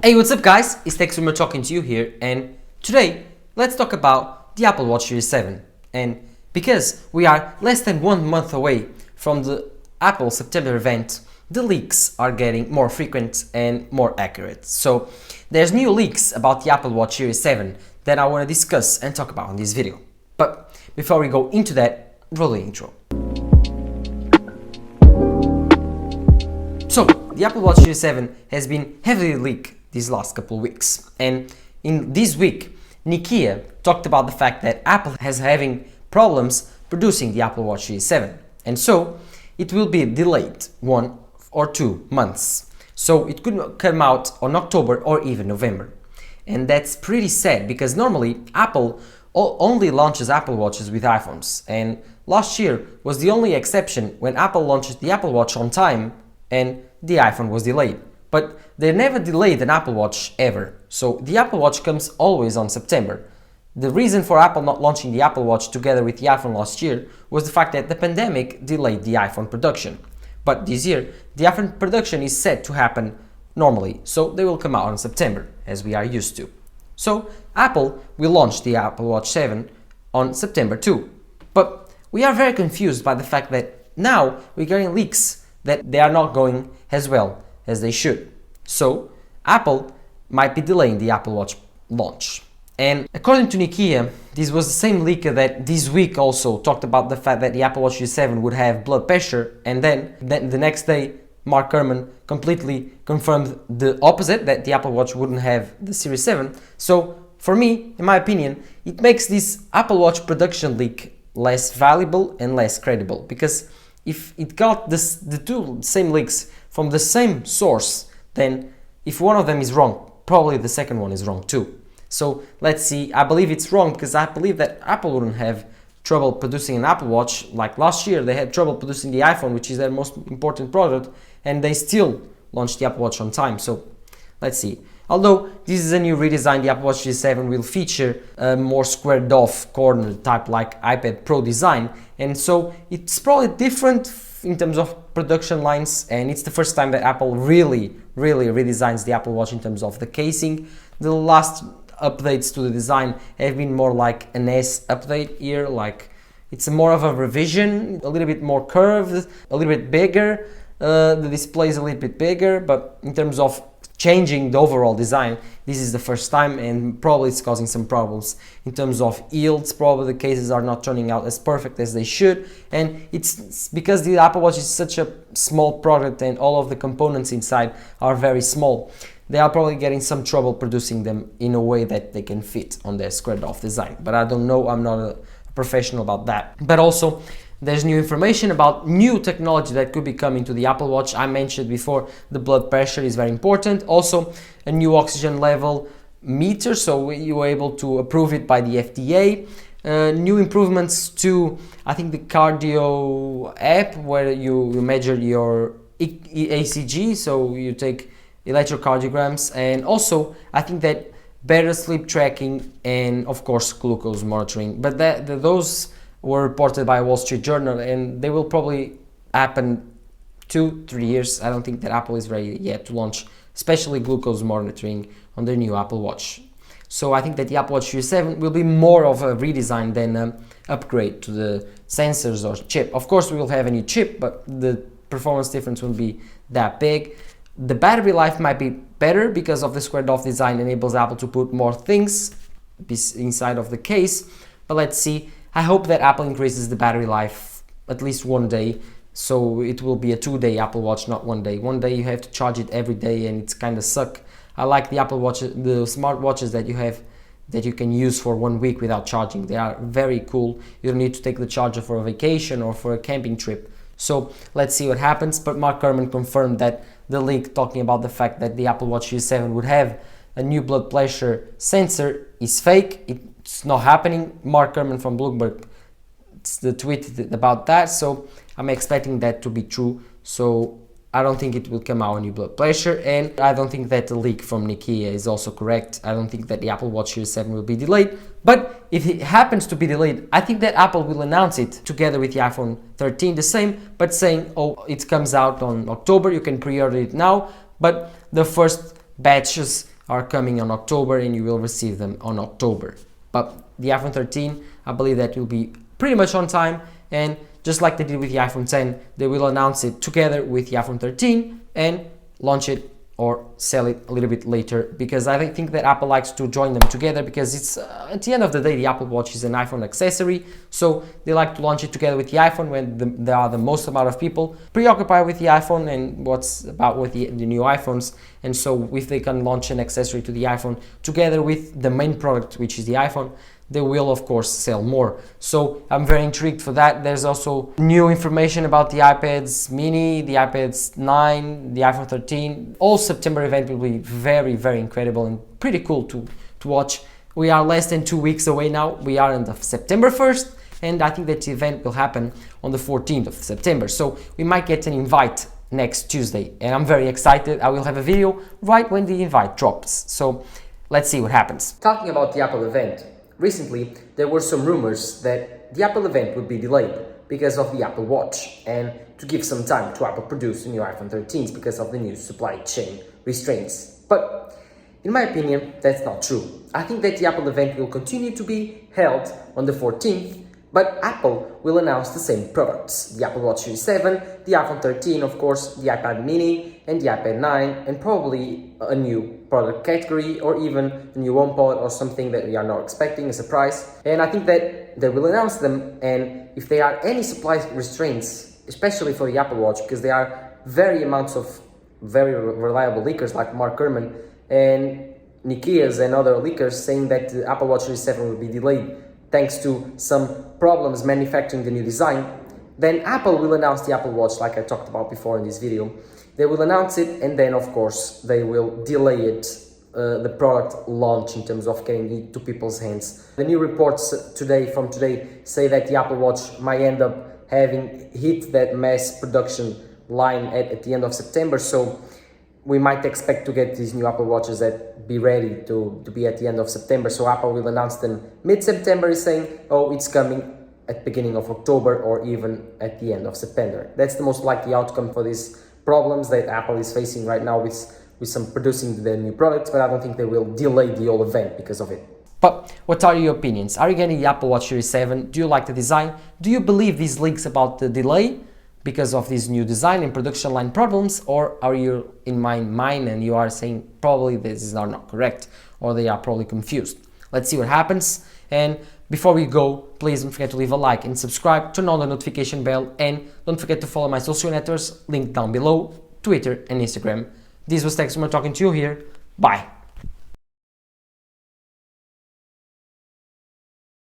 Hey, what's up guys? It's TechSwimmer talking to you here, and today let's talk about the Apple Watch Series 7. And because we are less than 1 month away from the Apple September event, the leaks are getting more frequent and more accurate. So there's new leaks about the Apple Watch Series 7 that I want to discuss and talk about in this video. But before we go into that, roll the intro. So the Apple Watch Series 7 has been heavily leaked these last couple of weeks, and in this week Nikkei talked about the fact that Apple has having problems producing the Apple Watch Series 7, and so it will be delayed 1 or 2 months. So it could come out on October or even November, and that's pretty sad because normally Apple only launches Apple Watches with iPhones, and last year was the only exception when Apple launched the Apple Watch on time and the iPhone was delayed. But they never delayed an Apple Watch ever, so the Apple Watch comes always on September. The reason for Apple not launching the Apple Watch together with the iPhone last year was the fact that the pandemic delayed the iPhone production. But this year, the iPhone production is set to happen normally, so they will come out in September, as we are used to. So Apple will launch the Apple Watch 7 on September 2. But we are very confused by the fact that now we're getting leaks that they are not going as well as they should. So Apple might be delaying the Apple Watch launch. And according to Nikkei, this was the same leaker that this week also talked about the fact that the Apple Watch Series 7 would have blood pressure, and then the next day Mark Gurman completely confirmed the opposite, that the Apple Watch wouldn't have the Series 7. So for me, in my opinion, it makes this Apple Watch production leak less valuable and less credible, because if it got the two same leaks from the same source, then if one of them is wrong, probably the second one is wrong too. So let's see. I believe it's wrong because I believe that Apple wouldn't have trouble producing an Apple Watch. Like last year they had trouble producing the iPhone, which is their most important product, and they still launched the Apple Watch on time. So let's see. Although this is a new redesign, the Apple Watch Series 7 will feature a more squared off corner type like iPad Pro design, and so it's probably different in terms of production lines, and it's the first time that Apple really redesigns the Apple Watch in terms of the casing. The last updates to the design have been more like an S update here, like it's more of a revision, a little bit more curved, a little bit bigger, the display is a little bit bigger, but in terms of changing the overall design, this is the first time, and probably it's causing some problems in terms of yields. Probably the cases are not turning out as perfect as they should, and it's because the Apple Watch is such a small product and all of the components inside are very small. They are probably getting some trouble producing them in a way that they can fit on their squared off design, but I don't know, I'm not a professional about that. But also there's new information about new technology that could be coming to the Apple Watch. I mentioned before the blood pressure is very important. Also a new oxygen level meter, so you were able to approve it by the FDA. New improvements to, I think, the cardio app where you measure your ECG, so you take electrocardiograms, and also I think that better sleep tracking and of course glucose monitoring. But those were reported by Wall Street Journal, and they will probably happen 2-3 years. I don't think that Apple is ready yet to launch especially glucose monitoring on their new Apple Watch. So I think that the Apple Watch Series 7 will be more of a redesign than an upgrade to the sensors or chip. Of course we will have a new chip, but the performance difference won't be that big. The battery life might be better because of the squared off design enables Apple to put more things inside of the case, but let's see. I hope that Apple increases the battery life at least 1 day, so it will be a 2-day Apple Watch, not 1 day. 1 day you have to charge it every day, and it's kind of suck. I like the Apple Watch, the smart watches that you have that you can use for 1 week without charging. They are very cool. You don't need to take the charger for a vacation or for a camping trip. So let's see what happens. But Mark Gurman confirmed that the leak talking about the fact that the Apple Watch Series 7 would have a new blood pressure sensor is fake. It's not happening. Mark Gurman from Bloomberg tweeted about that, so I'm expecting that to be true. So I don't think it will come out a new blood pressure, and I don't think that the leak from Nikkei is also correct. I don't think that the Apple Watch Series 7 will be delayed, but if it happens to be delayed, I think that Apple will announce it together with the iPhone 13 the same, but saying, oh, it comes out on October, you can pre-order it now, but the first batches are coming on October and you will receive them on October. But the iPhone 13, I believe that will be pretty much on time, and just like they did with the iPhone 10, they will announce it together with the iPhone 13 and launch it or sell it a little bit later, because I think that Apple likes to join them together, because it's at the end of the day the Apple Watch is an iPhone accessory, so they like to launch it together with the iPhone when there are the most amount of people preoccupied with the iPhone and what's about with the new iPhones. And so if they can launch an accessory to the iPhone together with the main product, which is the iPhone, they will of course sell more. So I'm very intrigued for that. There's also new information about the iPads mini, the iPads 9, the iPhone 13. All September event will be very, very incredible and pretty cool to watch. We are less than 2 weeks away now. We are on the September 1st, and I think that the event will happen on the 14th of September. So we might get an invite next Tuesday, and I'm very excited. I will have a video right when the invite drops. So let's see what happens. Talking about the Apple event, recently, there were some rumors that the Apple event would be delayed because of the Apple Watch and to give some time to Apple produce the new iPhone 13s because of the new supply chain restraints. But in my opinion, that's not true. I think that the Apple event will continue to be held on the 14th, but Apple will announce the same products: the Apple Watch Series 7, the iPhone 13, of course, the iPad mini and the iPad 9, and probably a new product category or even a new HomePod or something that we are not expecting, a surprise. And I think that they will announce them, and if there are any supply restraints, especially for the Apple Watch, because there are very reliable leakers like Mark Gurman and Nikias and other leakers saying that the Apple Watch Series 7 will be delayed thanks to some problems manufacturing the new design, then Apple will announce the Apple Watch like I talked about before in this video. They will announce it, and then of course they will delay it, the product launch in terms of getting it to people's hands. The new reports from today say that the Apple Watch might end up having hit that mass production line at the end of September, so we might expect to get these new Apple Watches that be ready to be at the end of September. So Apple will announce them mid-September, saying, oh, it's coming at the beginning of October or even at the end of September. That's the most likely outcome for these problems that Apple is facing right now with some producing the new products, but I don't think they will delay the whole event because of it. But what are your opinions? Are you getting the Apple Watch Series 7? Do you like the design? Do you believe these leaks about the delay because of this new design and production line problems, or are you in my mind and you are saying probably this is not correct, or they are probably confused? Let's see what happens. And before we go, please don't forget to leave a like and subscribe, turn on the notification bell, and don't forget to follow my social networks linked down below, Twitter and Instagram. This was Textman talking to you here. Bye.